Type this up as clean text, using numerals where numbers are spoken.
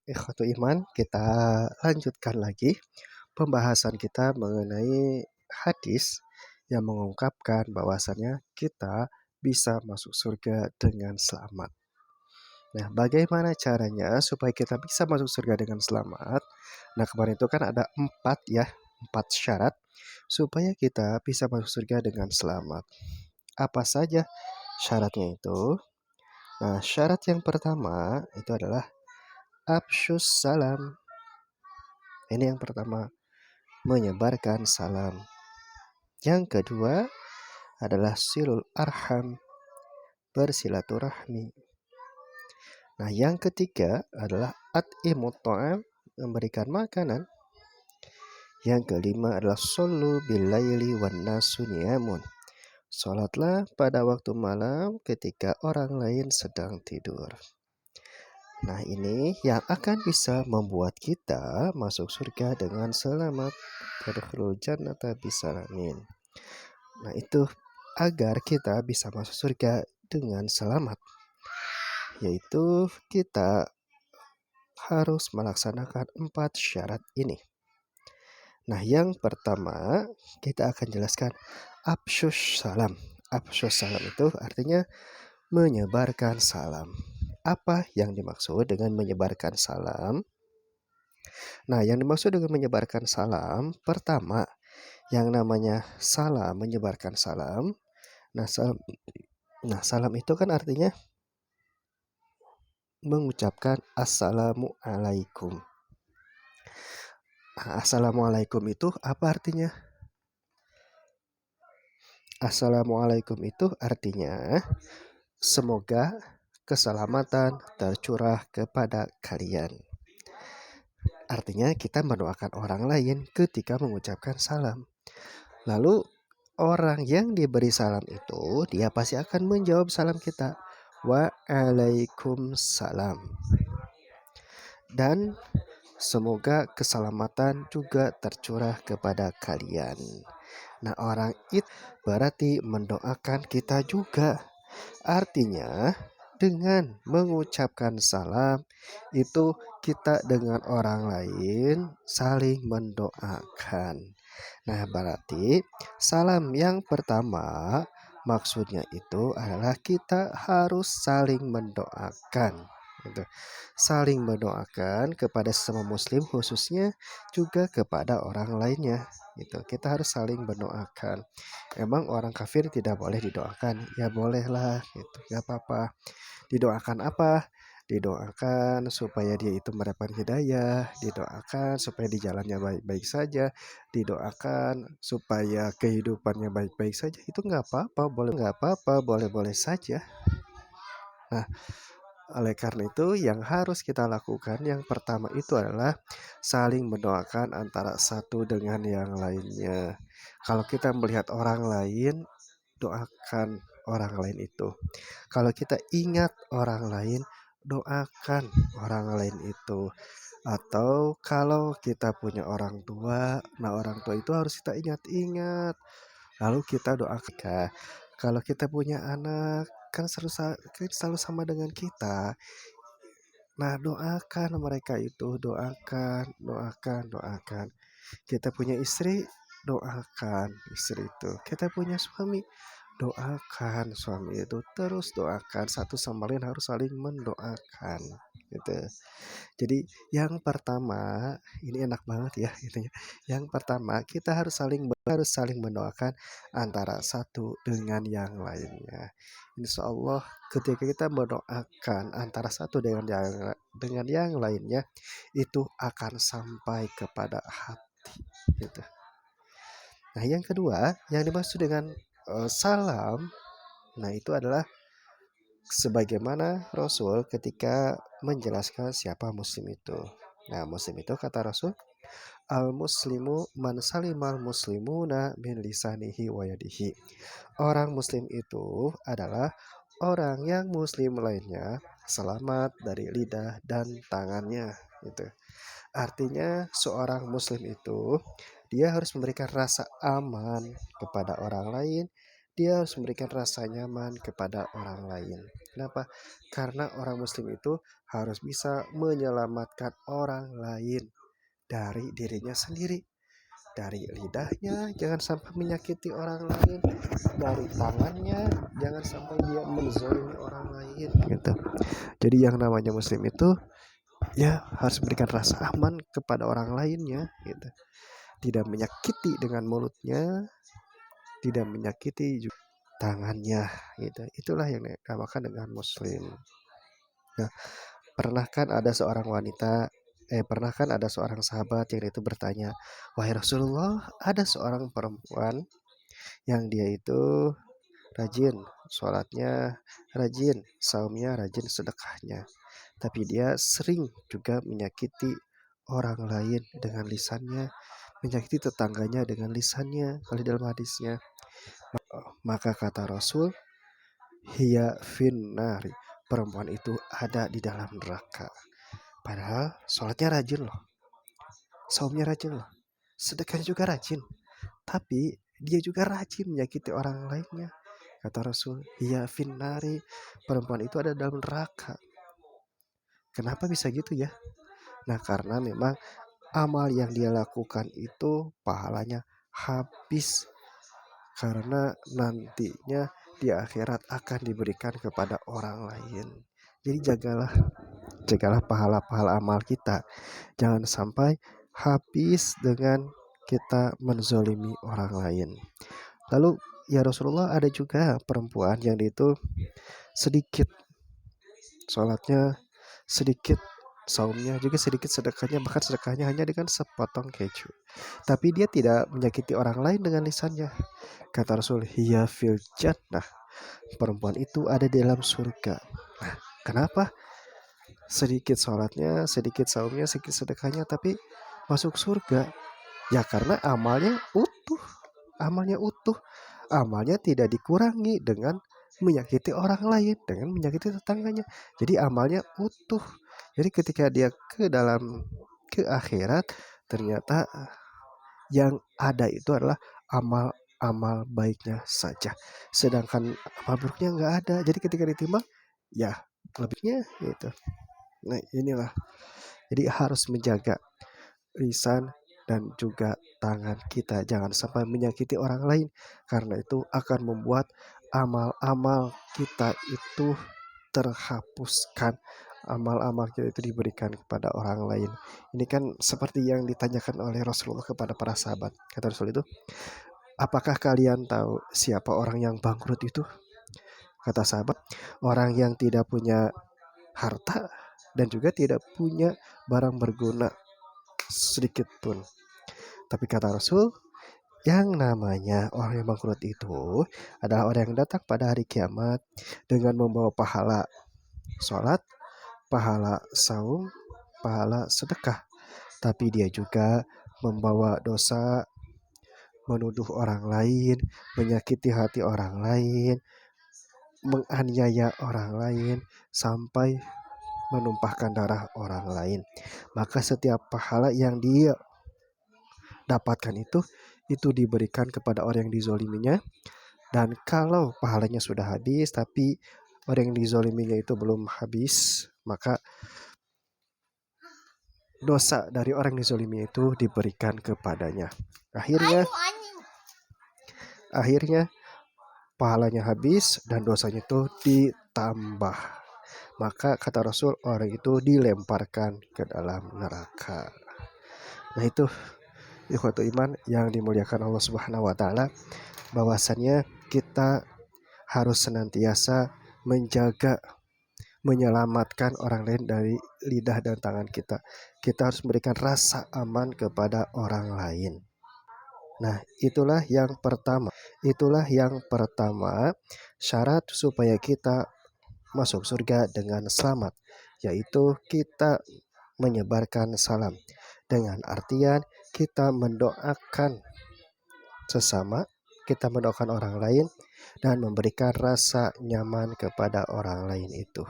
Ikhwatul iman, kita lanjutkan lagi pembahasan kita mengenai hadis yang mengungkapkan bahwasannya kita bisa masuk surga dengan selamat. Nah, bagaimana caranya supaya kita bisa masuk surga dengan selamat? Nah, kemarin itu kan ada empat syarat supaya kita bisa masuk surga dengan selamat. Apa saja syaratnya itu? Nah, syarat yang pertama itu adalah afsyus salam. Ini yang pertama, menyebarkan salam. Yang kedua adalah silul arham, bersilaturahmi. Nah, yang ketiga adalah at'imut ta'am, memberikan makanan. Yang kelima adalah shollu billaili wan nasu niyamun. Salatlah pada waktu malam ketika orang lain sedang tidur. Nah, ini yang akan bisa membuat kita masuk surga dengan selamat. Tadkhulul jannata bisalamin. Nah, itu agar kita bisa masuk surga dengan selamat, yaitu kita harus melaksanakan 4 syarat ini. Nah, yang pertama kita akan jelaskan afsyus salam. Afsyus salam itu artinya menyebarkan salam. Apa yang dimaksud dengan menyebarkan salam? Nah, yang dimaksud dengan menyebarkan salam, pertama, yang namanya salam, menyebarkan salam. Nah, salam itu kan artinya mengucapkan assalamualaikum. Nah, assalamualaikum itu apa artinya? Assalamualaikum itu artinya semoga keselamatan tercurah kepada kalian. Artinya kita mendoakan orang lain ketika mengucapkan salam. Lalu orang yang diberi salam itu dia pasti akan menjawab salam kita. Waalaikumsalam. Dan semoga keselamatan juga tercurah kepada kalian. Nah, orang itu berarti mendoakan kita juga. Artinya, dengan mengucapkan salam itu kita dengan orang lain saling mendoakan. Nah, berarti salam yang pertama maksudnya itu adalah kita harus saling mendoakan. Gitu. Saling mendoakan kepada sesama muslim, khususnya juga kepada orang lainnya. Gitu. Kita harus saling mendoakan. Emang orang kafir tidak boleh didoakan? Ya bolehlah, gitu. Gak apa-apa. Didoakan apa? Didoakan supaya dia itu mendapat hidayah, didoakan supaya di jalannya baik-baik saja, didoakan supaya kehidupannya baik-baik saja. Itu nggak apa-apa, boleh-boleh saja. Nah, oleh karena itu yang harus kita lakukan yang pertama itu adalah saling mendoakan antara satu dengan yang lainnya. Kalau kita melihat orang lain, doakan orang lain itu. Kalau kita ingat orang lain, doakan orang lain itu. Atau kalau kita punya orang tua, nah orang tua itu harus kita ingat-ingat. Lalu kita doakan. Kalau kita punya anak, kan selalu sama dengan kita. Nah, doakan mereka itu, doakan. Kita punya istri, doakan istri itu. Kita punya suami, doakan suami itu. Terus doakan, satu sama lain harus saling mendoakan gitu. Jadi yang pertama, ini enak banget ya gitu ya. Yang pertama, kita harus saling mendoakan antara satu dengan yang lainnya. Insya Allah ketika kita mendoakan antara satu dengan yang lainnya, itu akan sampai kepada hati gitu. Nah, yang kedua yang dimaksud dengan salam, nah itu adalah sebagaimana Rasul ketika menjelaskan siapa muslim itu. Nah, muslim itu kata Rasul, al muslimu man salimal muslimuna min lisanihi wa yadihi. Orang muslim itu adalah orang yang muslim lainnya selamat dari lidah dan tangannya gitu. Artinya seorang muslim itu dia harus memberikan rasa aman kepada orang lain dia harus memberikan rasa nyaman kepada orang lain. Kenapa? Karena orang muslim itu harus bisa menyelamatkan orang lain dari dirinya sendiri. Dari lidahnya jangan sampai menyakiti orang lain, dari tangannya jangan sampai dia menzalimi orang lain gitu. Jadi yang namanya muslim itu ya harus memberikan rasa aman kepada orang lainnya gitu. Tidak menyakiti dengan mulutnya, tidak menyakiti juga tangannya gitu. Itulah yang dinamakan dengan muslim. Nah, pernah kan ada seorang sahabat yang itu bertanya, "Wahai Rasulullah, ada seorang perempuan yang dia itu rajin sholatnya, rajin saumnya, rajin sedekahnya. Tapi dia sering juga menyakiti orang lain dengan lisannya, menyakiti tetangganya dengan lisannya." Kalau dalam hadisnya, maka kata Rasul, "Hiya finnari." Perempuan itu ada di dalam neraka. Padahal sholatnya rajin loh, saumnya rajin loh, sedekahnya juga rajin. Tapi dia juga rajin menyakiti orang lainnya. Kata Rasul, "Hiya finnari." Perempuan itu ada dalam neraka. Kenapa bisa gitu ya? Nah, karena memang amal yang dia lakukan itu pahalanya habis, karena nantinya di akhirat akan diberikan kepada orang lain. Jadi jagalah pahala-pahala amal kita. Jangan sampai habis dengan kita menzolimi orang lain. Lalu ya Rasulullah, ada juga perempuan yang itu sedikit sholatnya, sedikit saumnya, juga sedikit sedekahnya, bahkan sedekahnya hanya dengan sepotong keju. Tapi dia tidak menyakiti orang lain dengan lisannya. Kata Rasul, "Hiya fil jannah." Perempuan itu ada di dalam surga. Nah, kenapa? Sedikit sholatnya, sedikit saumnya, sedikit sedekahnya, tapi masuk surga. Ya karena amalnya utuh. Amalnya utuh. Amalnya tidak dikurangi dengan menyakiti orang lain, dengan menyakiti tetangganya. Jadi amalnya utuh. Jadi ketika dia ke akhirat, ternyata yang ada itu adalah amal-amal baiknya saja. Sedangkan amal buruknya nggak ada. Jadi ketika diterima, ya lebihnya gitu. Nah, inilah. Jadi harus menjaga lisan dan juga tangan kita, jangan sampai menyakiti orang lain, karena itu akan membuat amal-amal kita itu terhapuskan, amal-amal kita itu diberikan kepada orang lain. Ini kan seperti yang ditanyakan oleh Rasulullah kepada para sahabat. Kata Rasul itu, "Apakah kalian tahu siapa orang yang bangkrut itu?" Kata sahabat, "Orang yang tidak punya harta dan juga tidak punya barang berguna sedikit pun." Tapi kata Rasul, yang namanya orang yang bangkrut itu adalah orang yang datang pada hari kiamat dengan membawa pahala sholat, pahala saum, pahala sedekah. Tapi dia juga membawa dosa, menuduh orang lain, menyakiti hati orang lain, menganiaya orang lain, sampai menumpahkan darah orang lain. Maka setiap pahala yang dia dapatkan itu diberikan kepada orang yang dizoliminya. Dan kalau pahalanya sudah habis tapi orang yang dizoliminya itu belum habis, maka dosa dari orang yang dizolimi itu diberikan kepadanya. Akhirnya pahalanya habis dan dosanya itu ditambah. Maka kata Rasul, orang itu dilemparkan ke dalam neraka. Nah, itu ikhwatul iman yang dimuliakan Allah Subhanahu wa taala, bahwasannya kita harus senantiasa menjaga, menyelamatkan orang lain dari lidah dan tangan kita. Kita harus memberikan rasa aman kepada orang lain. Nah, itulah yang pertama. Syarat supaya kita masuk surga dengan selamat, yaitu kita menyebarkan salam. Dengan artian kita mendoakan sesama, kita mendoakan orang lain dan memberikan rasa nyaman kepada orang lain itu.